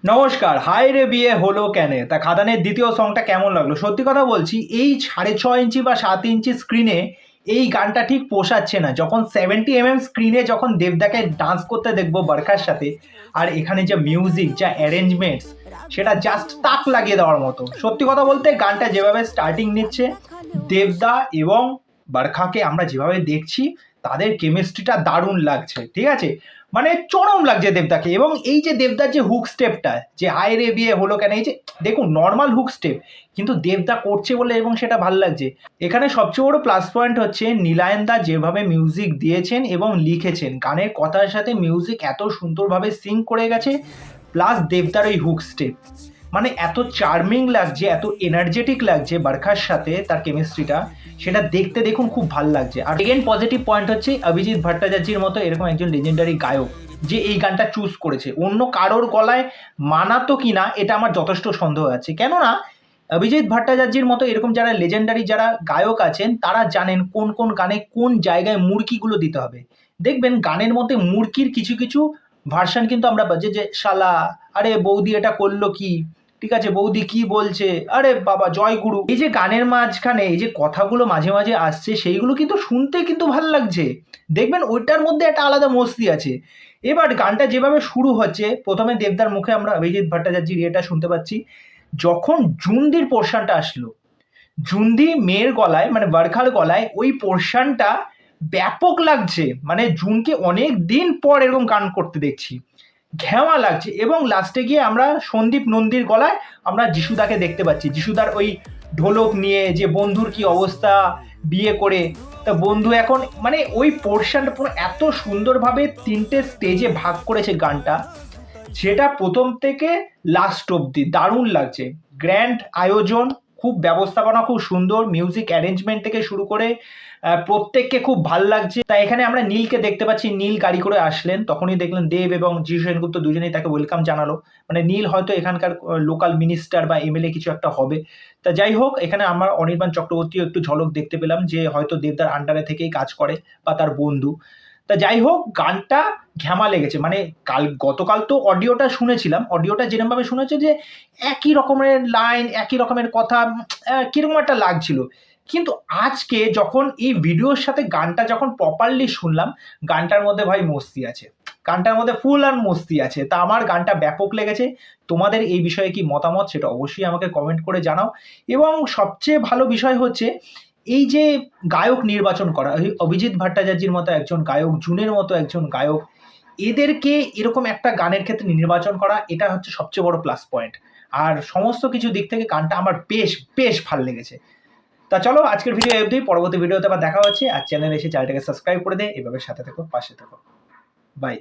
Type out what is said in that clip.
নমস্কার। হাই রে বিয়ে হলো কেনে, তা খাদানের দ্বিতীয় সংটা কেমন লাগলো? সত্যি কথা বলছি, এই 6.5 ইঞ্চি বা 7 ইঞ্চি স্ক্রিনে এই গানটা ঠিক পোষাচ্ছে না। যখন 70 স্ক্রিনে যখন দেবদাকে ডান্স করতে দেখবো বরখার সাথে, আর এখানে যে মিউজিক, যা অ্যারেঞ্জমেন্টস, সেটা জাস্ট তাক লাগিয়ে দেওয়ার মতো। সত্যি কথা বলতে গানটা যেভাবে স্টার্টিং নিচ্ছে, দেবদা এবং বরখাকে আমরা যেভাবে দেখছি, তাদের কেমিস্ট্রিটা দারুণ লাগছে। ঠিক আছে, মানে চরম লাগছে দেবদাকে। এবং এই যে দেবদার যে হুক স্টেপটা, যে হায় রে বিয়ে হলো কেন, এই যে দেখুন নর্মাল হুক স্টেপ, কিন্তু দেবদা করছে বলে এবং সেটা ভাল লাগছে। এখানে সবচেয়ে বড় প্লাস পয়েন্ট হচ্ছে নীলায়নদা যেভাবে মিউজিক দিয়েছেন এবং লিখেছেন, গানের কথার সাথে মিউজিক এত সুন্দরভাবে সিঙ্ক করে গেছে, প্লাস দেবদার ওই হুক স্টেপ, মানে এত চার্মিং লাগছে, এত এনার্জেটিক লাগছে বরখার সাথে তার কেমিস্ট্রিটা, সেটা দেখতে দেখুন খুব ভাল লাগছে। আর সেকেন্ড পজিটিভ পয়েন্ট হচ্ছে অভিজিৎ ভট্টাচার্যের মতো এরকম একজন লেজেন্ডারি গায়ক যে এই গানটা চুজ করেছে। অন্য কারোর গলায় মানাতো কিনা এটা আমার যথেষ্ট সন্দেহ আছে, কেননা অভিজিৎ ভট্টাচার্যের মতো এরকম যারা লেজেন্ডারি যারা গায়ক আছেন, তারা জানেন কোন কোন গানে কোন জায়গায় মুরকিগুলো দিতে হবে। দেখবেন গানের মধ্যে মুরকির কিছু কিছু ভার্সন কিন্তু আমরা বাজে, যে শালা, আরে বৌদি এটা করলো কি, ঠিক আছে বৌদি কি বলছে, আরে বাবা জয় গুরু, এই যে গানের মাঝখানে এই যে কথাগুলো মাঝে মাঝে আসছে, সেইগুলো কিন্তু শুনতে কিন্তু ভাল লাগছে। দেখবেন ওইটার মধ্যে একটা আলাদা মস্তি আছে। এবার গানটা যেভাবে শুরু হচ্ছে, প্রথমে দেবদার মুখে আমরা অভিজিৎ ভট্টাচার্যের এটা শুনতে পাচ্ছি। যখন জুন্দির পোর্শনটা আসলো, জুন্দি মেয়ের গলায় মানে বরখার গলায় ওই পোর্শনটা ব্যাপক লাগছে। মানে জুনকে অনেক দিন পর এরকম গান করতে দেখছি, ঘেওয়া লাগছে। এবং লাস্টে গিয়ে আমরা সন্দীপ নন্দীর গলায় আমরা যিশুদাকে দেখতে পাচ্ছি, যিশুদার ওই ঢোলক নিয়ে, যে বন্ধুর কি অবস্থা বিয়ে করে, তা বন্ধু এখন, মানে ওই পোর্শনটা পুরো এত সুন্দরভাবে তিনটে স্টেজে ভাগ করেছে গানটা, যেটা প্রথম থেকে লাস্ট অবধি দারুণ লাগছে। গ্র্যান্ড আয়োজন, খুব ব্যবস্থাপনা খুব সুন্দর, মিউজিক অ্যারেঞ্জমেন্ট থেকে শুরু করে প্রত্যেককে খুব ভাল লাগছে। তাই এখানে আমরা নীলকে দেখতে পাচ্ছি, নীল গাড়ি করে আসলেন, তখনই দেখলেন দেব এবং যিশু সেনগুপ্ত দুজনেই তাকে ওয়েলকাম জানালো। মানে নীল হয়তো এখানকার লোকাল মিনিস্টার বা এমএলএ কিছু একটা হবে। তা যাই হোক, এখানে আমার অনির্বাণ চক্রবর্তীও একটু ঝলক দেখতে পেলাম, যে হয়তো দেবদার আন্ডারে থেকেই কাজ করে বা তার বন্ধু। তা যাই হোক, গানটা ঘ্যামা লেগেছে। মানে গতকাল তো অডিওটা শুনেছিলাম, অডিওটা যেরকমভাবে শুনেছে যে একই রকমের লাইন, একই রকমের কথা, কিরকম একটা লাগছিল। কিন্তু আজকে যখন এই ভিডিওর সাথে গানটা যখন প্রপারলি শুনলাম, গানটার মধ্যে ভাই মস্তি আছে, গানটার মধ্যে ফুল আর মস্তি আছে। তা আমার গানটা ব্যাপক লেগেছে। তোমাদের এই বিষয়ে কি মতামত সেটা অবশ্যই আমাকে কমেন্ট করে জানাও। এবং সবচেয়ে ভালো বিষয় হচ্ছে এই যে গায়ক নির্বাচন করা, এই অভিজিৎ ভট্টাচার্যের মতো একজন গায়ক, জুনের মতো একজন গায়ক, এদেরকে এরকম একটা গানের ক্ষেত্রে নির্বাচন করা, এটা হচ্ছে সবচেয়ে বড় প্লাস পয়েন্ট। আর সমস্ত কিছু দিক থেকে গানটা আমার বেশ বেশ ভালো লেগেছে। তা চলো আজকের ভিডিও অবধি, পরবর্তী ভিডিওতে আবার দেখা হচ্ছে। আর চ্যানেলে এসে চ্যানেলটাকে সাবস্ক্রাইব করে দে, এভাবে সাথে থেকো, পাশে থেকো। বাই।